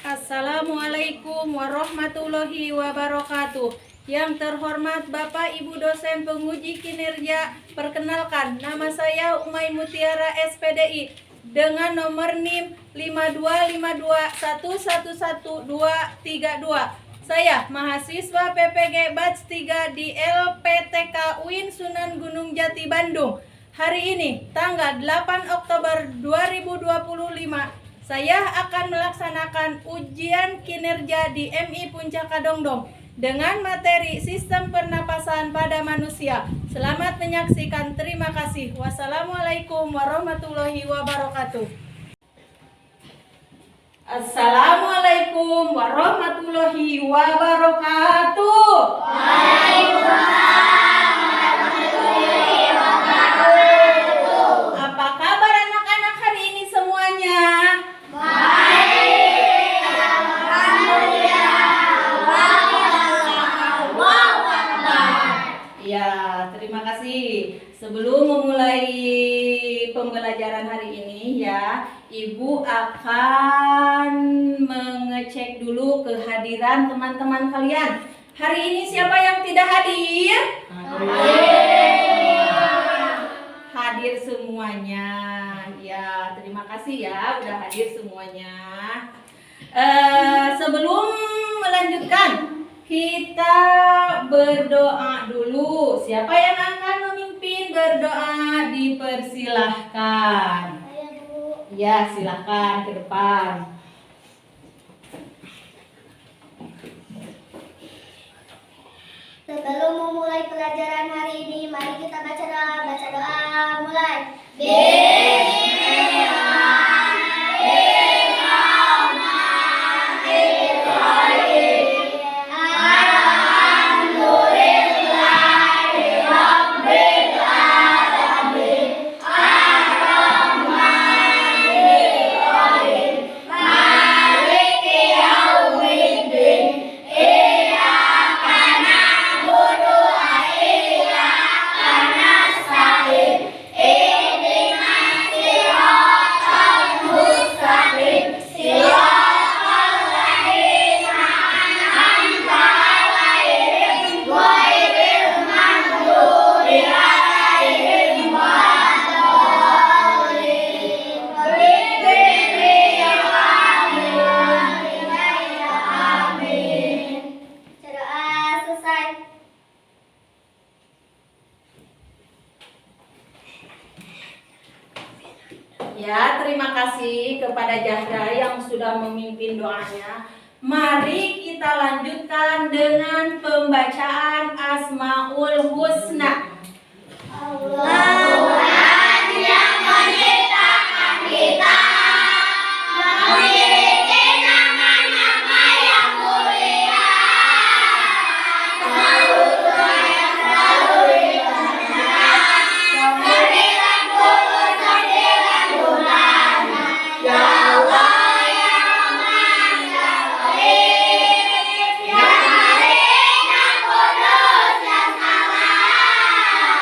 Assalamualaikum warahmatullahi wabarakatuh. Yang terhormat Bapak Ibu dosen penguji kinerja, perkenalkan nama saya Umay Mutiara SPDI dengan nomor NIM 52521111232. Saya mahasiswa PPG Batch 3 di LPTK UIN Sunan Gunung Jati Bandung. Hari ini tanggal 8 Oktober 2025 saya akan melaksanakan ujian kinerja di MI Puncak Kadongdong dengan materi sistem pernapasan pada manusia. Selamat menyaksikan. Terima kasih. Wassalamualaikum warahmatullahi wabarakatuh. Assalamualaikum warahmatullahi wabarakatuh. Waalaikumsalam warahmatullahi wabarakatuh. Apa kabar anak-anak hari ini semuanya? Baik, alhamdulillah. Ya, terima kasih. Sebelum memulai pembelajaran hari ini ya, Ibu akan mengecek dulu kehadiran teman-teman kalian. Hari ini siapa yang tidak hadir? Hadir semuanya. Ya, terima kasih ya udah hadir semuanya. Sebelum melanjutkan, kita berdoa dulu. Siapa yang akan memimpin berdoa? Dipersilahkan. Ya, silahkan ke depan. Sebelum memulai pelajaran hari ini, mari kita baca doa. Baca doa, mulai. Ya, terima kasih kepada Jahra yang sudah memimpin doanya. Mari kita lanjutkan dengan pembacaan Asmaul Husna. Tuhan yang menciptakan kita memiliki nama-nama yang mulia. Selalu yang selalu diberikan. 99 bulan. Ya Allah yang Rahman ya Rahim, ya Malik yang Kudus yang Salam,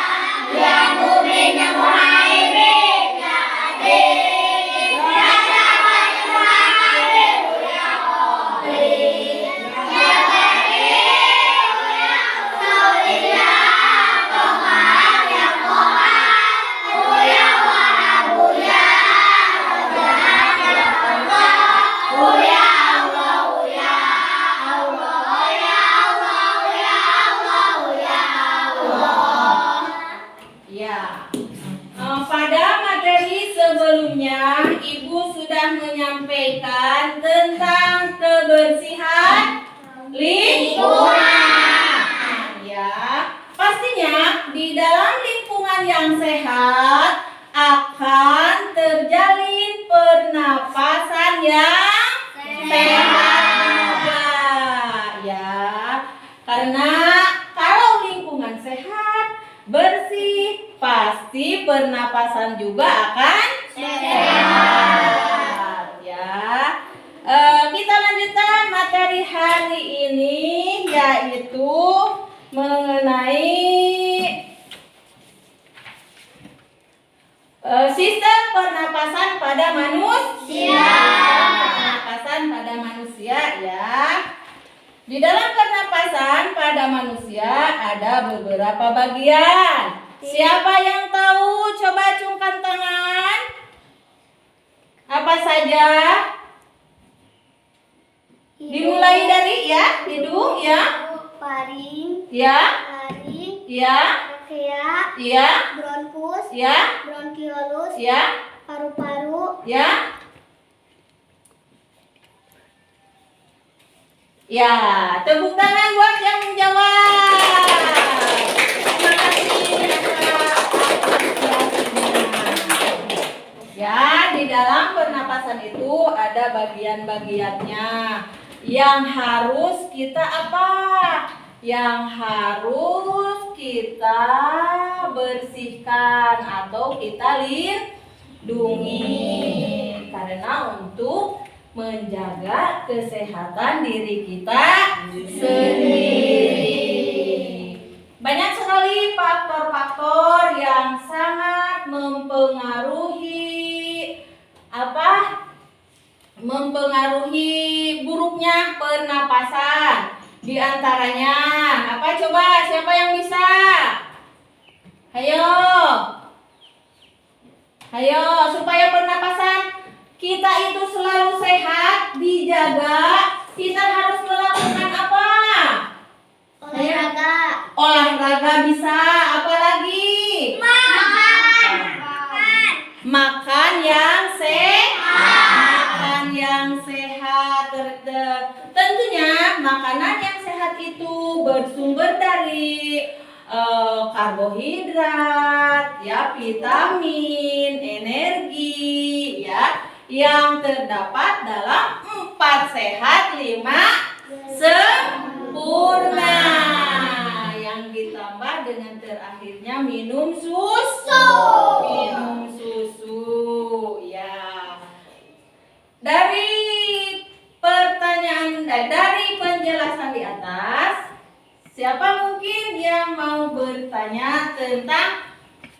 ya Mumin yang Muhaimin ya Adil, ya Syafat yang Muhammad ya Qadir, ya Karim ya Aulia, Qahar ya Qahar, ya Wahab ya Razzaq ya Razzaq, ya Allah ya Allah ya Allah ya Allah ya Allah. Ya, pada materi sebelumnya Ibu sudah menyampaikan tentang kebersihan lingkungan. Ya, pastinya di dalam lingkungan yang sehat akan terjalin pernapasan yang sehat juga. Ya, karena kalau lingkungan sehat, bersih, pasti pernapasan juga akan sehat. Ya, kita lanjutkan materi hari ini, yaitu mengenai sistem pernapasan pada manusia. Pernapasan pada manusia. ya. Di dalam pernapasan pada manusia ada beberapa bagian. Siapa yang tahu? Coba acungkan tangan. Apa saja? Dimulai dari ya, hidung ya. Paring, Ya, laring, ya, trachea, ya, bronkus, ya, bronkiolus, ya, paru-paru, ya. Ya, tepuk tangan buat yang menjawab. Terima kasih atas apresiasinya. Ya, di dalam pernapasan itu ada bagian-bagiannya. Yang harus kita apa? Yang harus kita bersihkan atau kita lindungi. Karena untuk menjaga kesehatan diri kita sendiri. Banyak sekali faktor-faktor yang sangat mempengaruhi mempengaruhi buruknya pernapasan. Di antaranya apa coba? Siapa yang bisa? Hayo. Hayo, supaya pernapasan kita itu selalu sehat, dijaga, kita harus melakukan apa? olahraga, Olahraga bisa, apa lagi? Makan yang sehat. Makan yang sehat. Tentunya makanan yang sehat itu bersumber dari karbohidrat, ya, vitamin, energi, ya, yang terdapat dalam 4 sehat 5 sempurna, yang ditambah dengan terakhirnya minum susu. Minum susu, ya. Dari penjelasan di atas, siapa mungkin yang mau bertanya tentang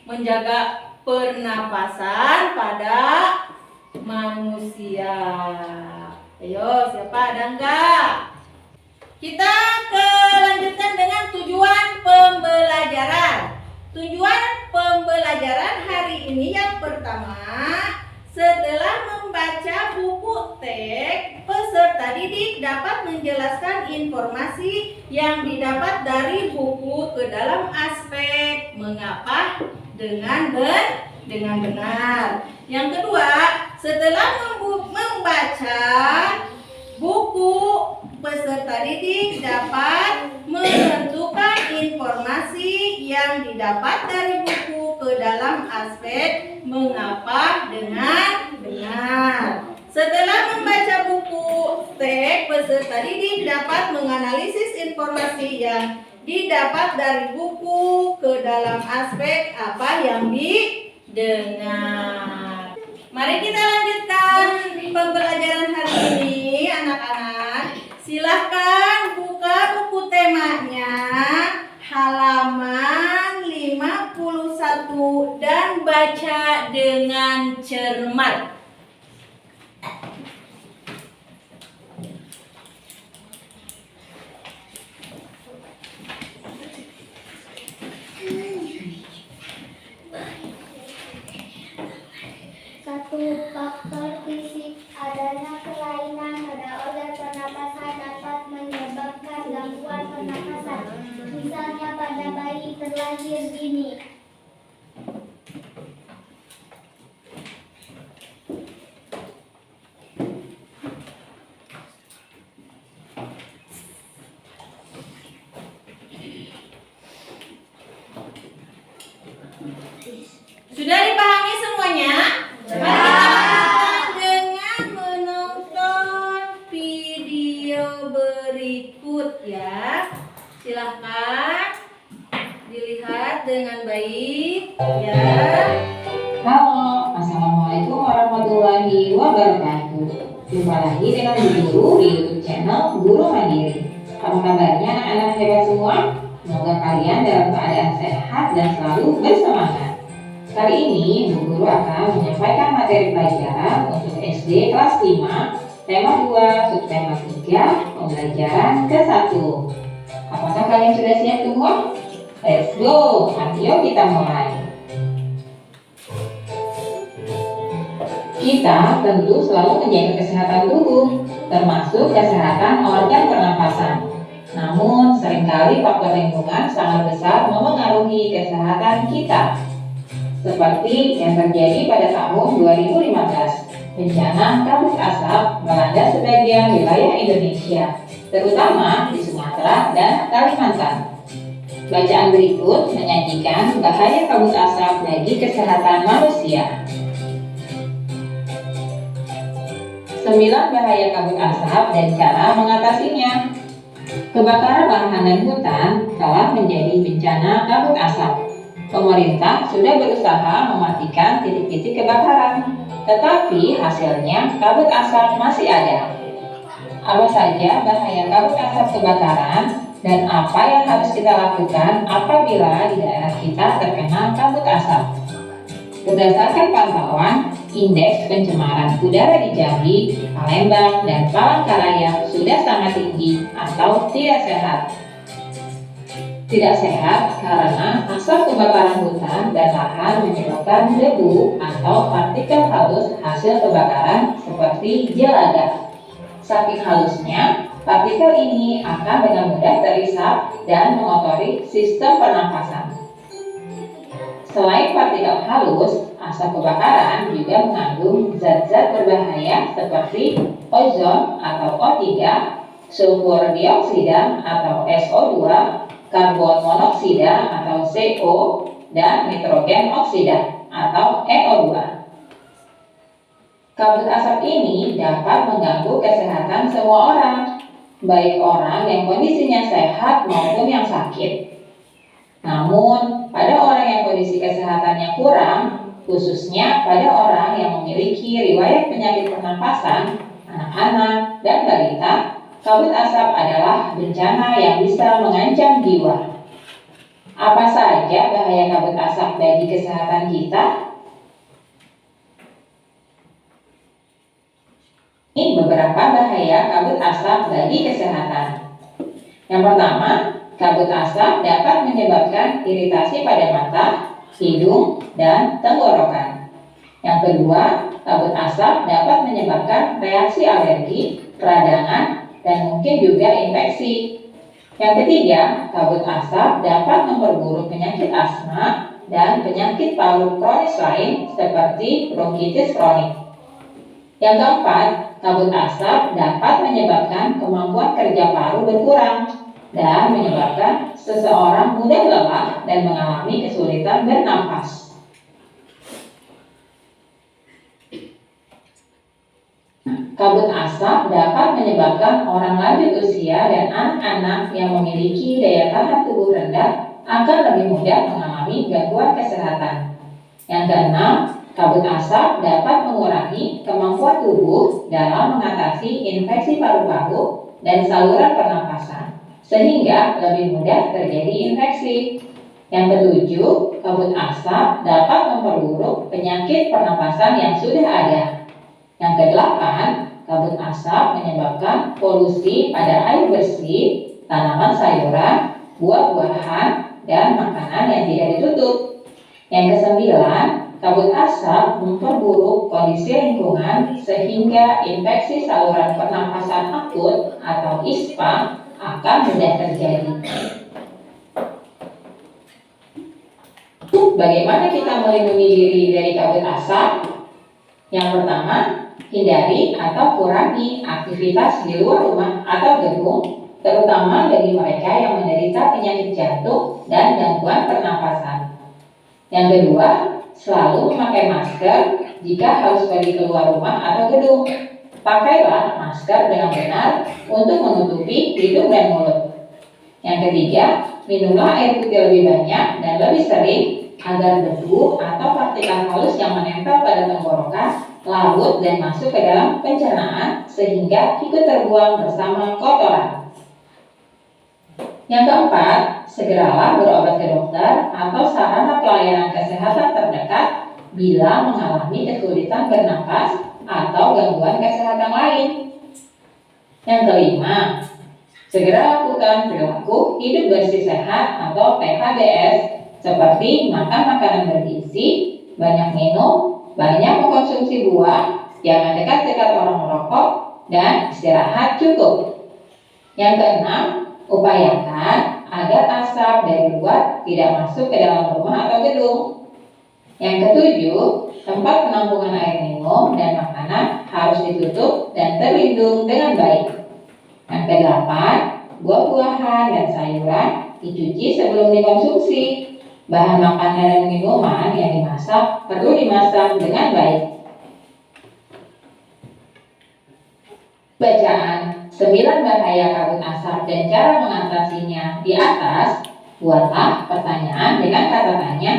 menjaga pernapasan pada manusia? Ayo, siapa, ada enggak? Kita lanjutkan dengan tujuan pembelajaran. Tujuan pembelajaran hari ini yang pertama, setelah membaca buku teks, peserta didik dapat menjelaskan informasi yang didapat dari buku ke dalam aspek mengapa dengan benar. Yang kedua, setelah membaca buku, peserta didik dapat menentukan informasi yang didapat dari buku ke dalam aspek mengapa dengan benar. Setelah membaca buku teks, peserta didik dapat menganalisis informasi yang didapat dari buku ke dalam aspek apa yang didengar. Mari kita lanjutkan pembelajaran hari ini, anak-anak. Silahkan buka buku temanya halaman 51 dan baca dengan cermat. Satu, faktor fisik. Adanya kelainan pada organ pernapasan dapat menyebabkan gangguan pernapasan. Misalnya pada bayi terlahir dini. Sudah dipahami semuanya? Mari kita lanjutkan dengan menonton video berikut ya. Silahkan dilihat dengan baik ya. Halo, Assalamualaikum warahmatullahi wabarakatuh. Jumpa lagi dengan Bu Guru di YouTube channel Guru Mandiri. Apa kabarnya anak-anak hebat semua? Semoga kalian dalam keadaan sehat dan selalu bersemangat. Kali ini Bu Guru akan menyampaikan materi pelajaran untuk SD kelas 5 tema 2, subtema 3, pembelajaran ke-1. Apakah kalian sudah siap semua? Let's go! Ayo kita mulai. Kita tentu selalu menjaga kesehatan tubuh, termasuk kesehatan organ pernapasan. Namun, seringkali faktor lingkungan sangat besar memengaruhi kesehatan kita. Seperti yang terjadi pada tahun 2015, bencana kabut asap melanda sebagian wilayah Indonesia, terutama di Sumatera dan Kalimantan. Bacaan berikut menyajikan bahaya kabut asap bagi kesehatan manusia. 9 bahaya kabut asap dan cara mengatasinya. Kebakaran lahan dan hutan telah menjadi bencana kabut asap. Pemerintah sudah berusaha mematikan titik-titik kebakaran, tetapi hasilnya kabut asap masih ada. Apa saja bahaya kabut asap kebakaran dan apa yang harus kita lakukan apabila di daerah kita terkena kabut asap? Berdasarkan pantauan, indeks pencemaran udara di Jambi, Palembang, dan Palangkaraya sudah sangat tinggi atau tidak sehat. Tidak sehat karena asap kebakaran hutan dan lahan menyebabkan debu atau partikel halus hasil kebakaran seperti jelaga. Saking halusnya, partikel ini akan dengan mudah terisap dan mengotori sistem pernapasan. Selain partikel halus, asap kebakaran juga mengandung zat-zat berbahaya seperti ozon atau O3, sulfur dioksida atau SO2, karbon monoksida atau CO, dan nitrogen oksida atau NO2. Kabut asap ini dapat mengganggu kesehatan semua orang, baik orang yang kondisinya sehat maupun yang sakit. Namun, pada orang yang kondisi kesehatannya kurang, khususnya pada orang yang memiliki riwayat penyakit pernapasan, anak-anak, dan balita, kabut asap adalah bencana yang bisa mengancam jiwa. Apa saja bahaya kabut asap bagi kesehatan kita? Ini beberapa bahaya kabut asap bagi kesehatan. Yang pertama, kabut asap dapat menyebabkan iritasi pada mata, hidung, dan tenggorokan. Yang kedua, kabut asap dapat menyebabkan reaksi alergi, peradangan, dan mungkin juga infeksi. Yang ketiga, kabut asap dapat memperburuk penyakit asma dan penyakit paru kronis lain seperti bronkitis kronik. Yang keempat, kabut asap dapat menyebabkan kemampuan kerja paru berkurang dan menyebabkan seseorang mudah lelah dan mengalami kesulitan bernafas. Kabut asap dapat menyebabkan orang lanjut usia dan anak-anak yang memiliki daya tahan tubuh rendah akan lebih mudah mengalami gangguan kesehatan. Yang keenam, kabut asap dapat mengurangi kemampuan tubuh dalam mengatasi infeksi paru-paru dan saluran pernapasan, sehingga lebih mudah terjadi infeksi. Yang ketujuh, kabut asap dapat memperburuk penyakit pernapasan yang sudah ada. Yang kedelapan, kabut asap menyebabkan polusi pada air bersih, tanaman sayuran, buah-buahan, dan makanan yang tidak ditutup. Yang kesembilan, kabut asap memperburuk kondisi lingkungan sehingga infeksi saluran pernapasan akut atau ISPA akan mudah terjadi. Bagaimana kita melindungi diri dari kabut asap? Yang pertama, hindari atau kurangi aktivitas di luar rumah atau gedung, terutama bagi mereka yang menderita penyakit jantung dan gangguan pernapasan. Yang kedua, selalu memakai masker jika harus pergi keluar rumah atau gedung. Pakailah masker dengan benar untuk menutupi hidung dan mulut. Yang ketiga, minumlah air putih lebih banyak dan lebih sering agar debu atau partikel halus yang menempel pada tenggorokan larut dan masuk ke dalam pencernaan sehingga ikut terbuang bersama kotoran. Yang keempat, segeralah berobat ke dokter atau sarana pelayanan kesehatan terdekat bila mengalami kesulitan bernapas atau gangguan kesehatan lain. Yang kelima, segera lakukan perilaku hidup bersih sehat atau PHBS seperti makan makanan bergizi, banyak minum, banyak mengkonsumsi buah, jangan dekat-dekat orang merokok, dan istirahat cukup. Yang keenam, upayakan agar asap dari luar tidak masuk ke dalam rumah atau gedung. Yang ketujuh, tempat penampungan air minum dan makanan harus ditutup dan terlindung dengan baik. Yang kedelapan, buah-buahan dan sayuran dicuci sebelum dikonsumsi. Bahan makanan dan minuman yang dimasak perlu dimasak dengan baik. Bacaan 9 bahaya kabut asap dan cara mengatasinya di atas. Buatlah pertanyaan dengan kata tanya: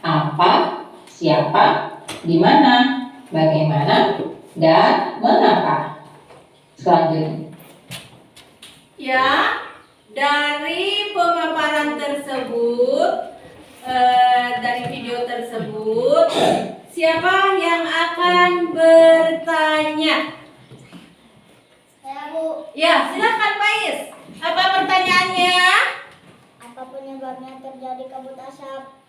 apa, siapa, di mana, bagaimana, dan mengapa. Selanjutnya. Ya, dari pemaparan tersebut, dari video tersebut, siapa yang akan bertanya? Saya, Bu. Ya, silakan Pak Is. Apa pertanyaannya? Apa penyebabnya terjadi kabut asap?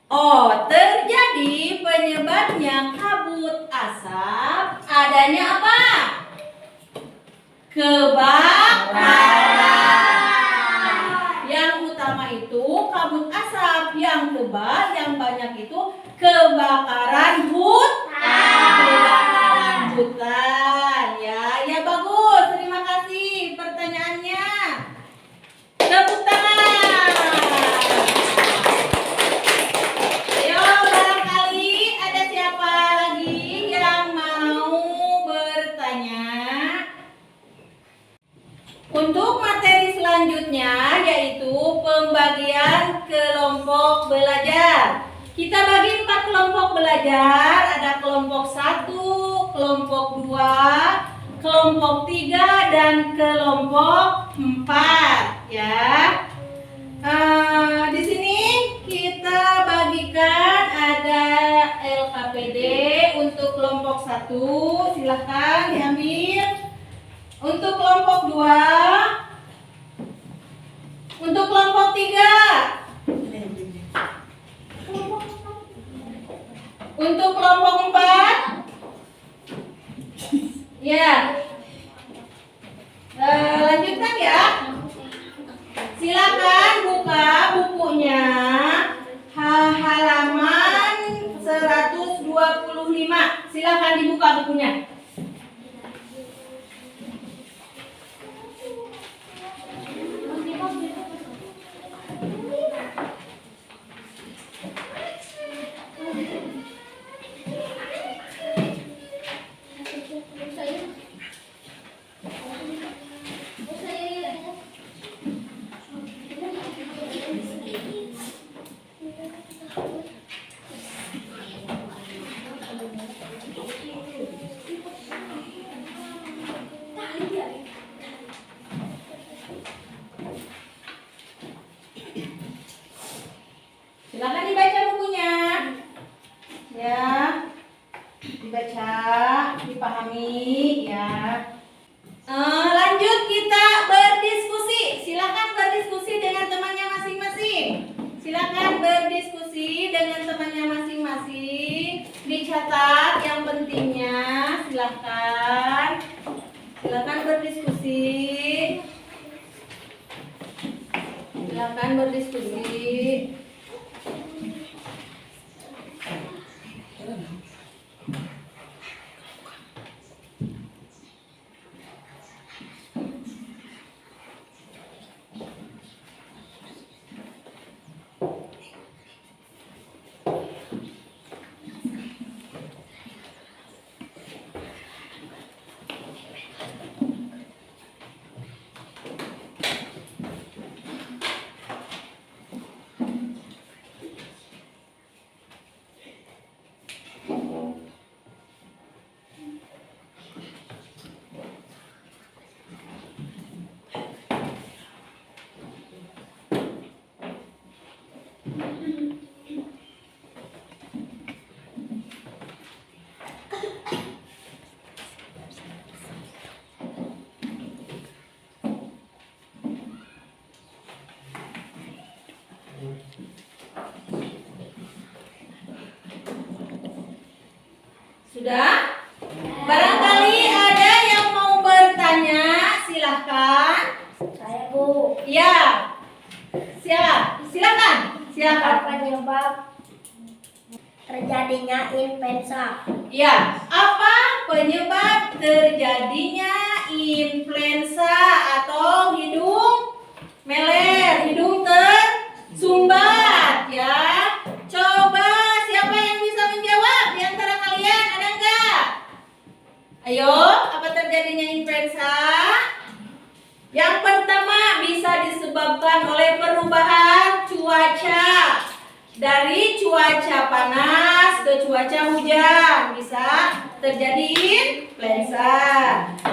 Oh, terjadi penyebabnya kabut asap adanya apa? Kebakaran. Yang utama itu kabut asap, yang tebal, yang banyak itu kebakaran kebakaran hutan. Ya bagus. Terima kasih pertanyaannya. Tepuk tangan. Ayo, barangkali ada siapa lagi yang mau bertanya? Untuk materi selanjutnya yaitu pembagian kelompok belajar. Kita bagi 4 kelompok belajar, ada kelompok 1, kelompok 2, kelompok 3, dan kelompok 4 ya. Di sini kita bagikan ada LKPD untuk kelompok 1, silahkan diambil. Untuk kelompok 2, untuk kelompok 3, untuk kelompok 4, ya. Lanjutkan ya. Silakan buka bukunya halaman 125. Silakan dibuka bukunya. Silakan dibaca bukunya. Ya. Dibaca, dipahami ya. Lanjut kita berdiskusi. Silakan berdiskusi dengan temannya masing-masing. Silakan berdiskusi dengan temannya masing-masing. Dicatat yang pentingnya. Silakan. Silakan berdiskusi. Silakan berdiskusi. Sudah? Barangkali ada yang mau bertanya, silahkan. Saya Bu. Ya, silakan. Apa penyebab terjadinya influenza? Ya, apa penyebab terjadinya influenza atau hidung meler, hidung tersumbat ya? Coba siapa yang bisa menjawab di antara kalian? Ada enggak? Ayo, apa terjadinya influenza? Yang pertama bisa disebabkan oleh perubahan cuaca. Dari cuaca panas ke cuaca hujan bisa terjadi influenza.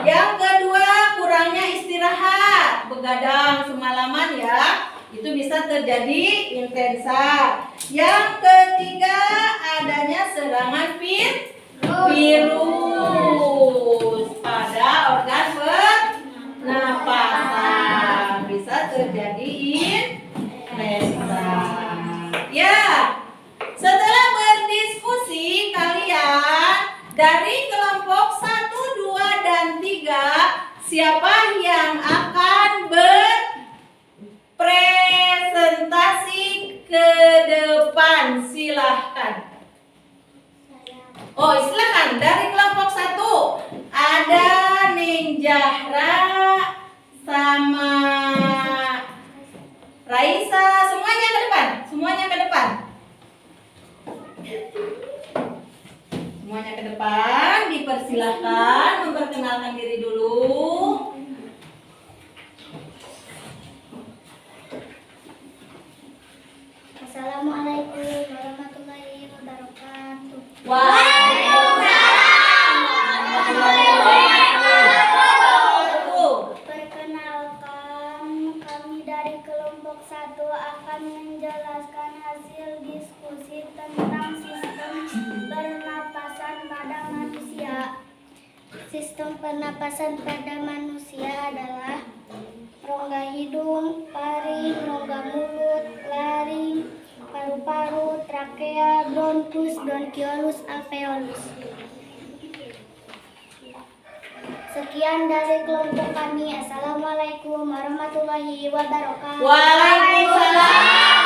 Yang kedua, kurangnya istirahat, begadang semalaman ya, itu bisa terjadi influenza. Yang ketiga, adanya serangan virus pada organ pernapasan, bisa terjadi influenza. Ya, setelah berdiskusi kalian dari kelompok 1, 2, dan 3, siapa yang akan berpresentasi ke depan? Silahkan. Oh, silahkan. Dari kelompok 1 ada Neng Zahra sama Raisa. Semuanya ke depan. Semuanya ke depan. Semuanya ke depan. Dipersilahkan memperkenalkan diri dulu. Assalamualaikum warahmatullahi wabarakatuh. Perkenalkan, kami dari kelompok 1 akan menjelaskan hasil diskusi tentang sistem pernapasan pada manusia. Sistem pernapasan pada manusia adalah rongga hidung, paru, rongga mulut, laring, paru-paru, trakea, bronkus, bronkiolus, alveolus. Sekian dari kelompok kami. Assalamualaikum warahmatullahi wabarakatuh. Waalaikumsalam.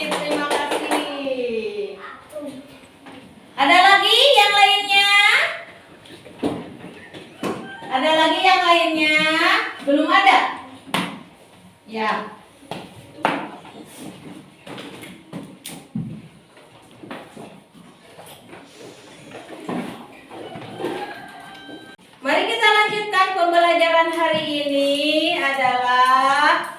Terima kasih. Ada lagi yang lainnya? Ada lagi yang lainnya? Belum ada? Ya. Mari kita lanjutkan pembelajaran hari ini adalah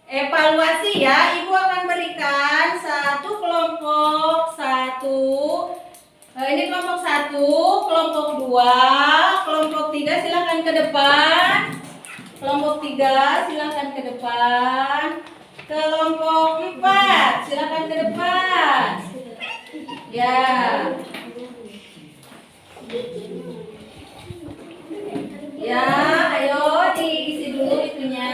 evaluasi ya. Ibu akan berikan satu kelompok 1. Ini kelompok 1, kelompok 2, kelompok 3 silakan ke depan. Kelompok 3 silakan ke depan. Kelompok 4 silakan ke depan. Ya. Ya, ayo diisi dulu itunya.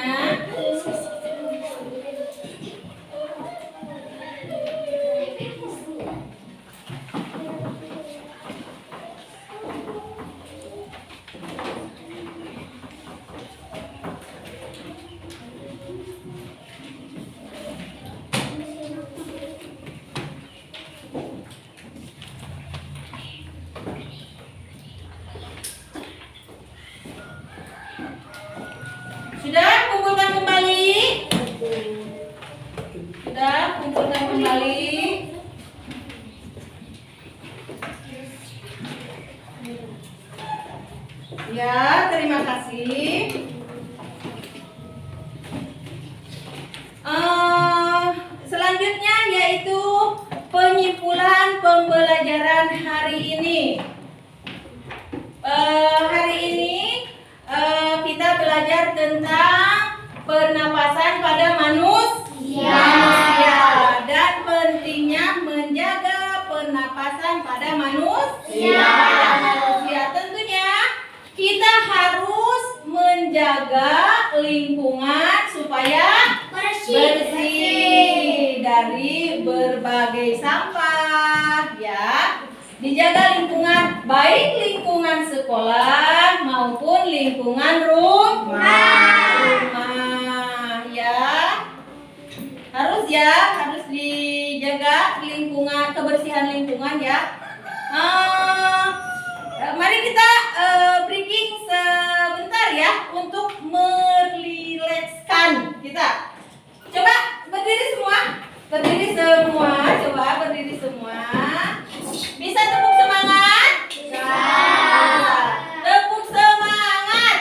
Sudah kumpulkan kembali? Sudah kumpulkan kembali? Ya, terima kasih. Selanjutnya yaitu penyimpulan pembelajaran hari ini. Hari ini kita belajar tentang pernapasan pada manusia dan pentingnya menjaga pernapasan pada manusia. Tentunya kita harus menjaga lingkungan dari berbagai sampah ya. Dijaga lingkungan, baik lingkungan sekolah maupun lingkungan rumah ya. Harus dijaga lingkungan, kebersihan lingkungan ya. Mari kita breaking sebentar ya untuk merilekskan kita. Coba berdiri semua, coba berdiri semua. Bisa tepuk semangat? Bisa. Tepuk semangat.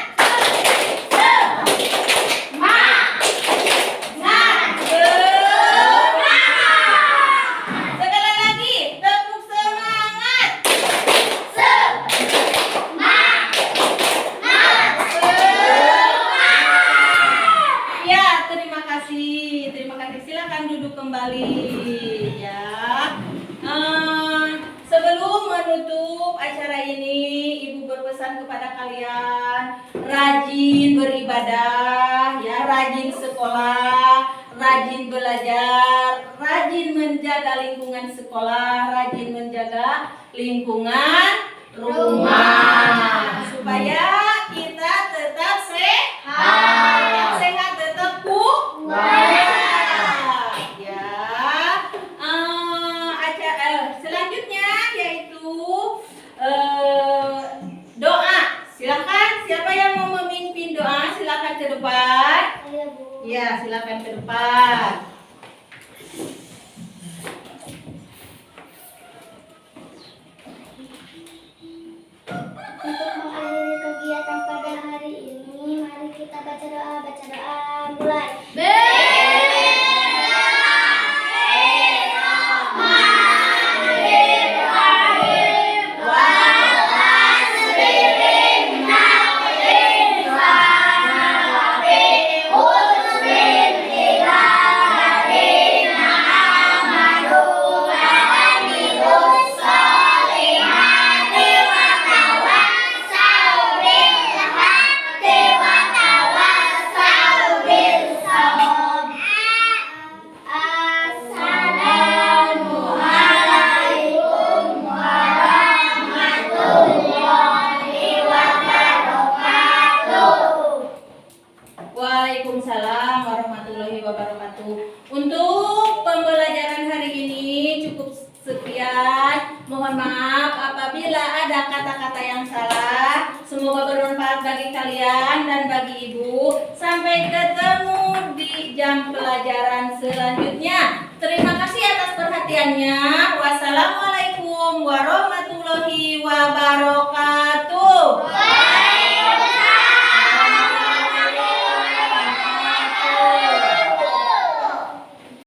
Sekali lagi, tepuk semangat. Ya, terima kasih. Silakan duduk kembali ya. Sebelum menutup acara ini, Ibu berpesan kepada kalian rajin beribadah ya, rajin sekolah, rajin belajar, rajin menjaga lingkungan sekolah, rajin menjaga lingkungan rumah supaya kita tetap sehat. Tetap kuat. Selanjutnya yaitu doa. Silakan, siapa yang mau memimpin doa silakan ke depan. Ya, silakan ke depan. Untuk mengakhiri kegiatan pada hari ini, mari kita baca doa. Mulai. Waalaikumsalam warahmatullahi wabarakatuh. Untuk pembelajaran hari ini cukup sekian. Mohon maaf apabila ada kata-kata yang salah. Semoga bermanfaat bagi kalian dan bagi Ibu. Sampai ketemu di jam pelajaran selanjutnya.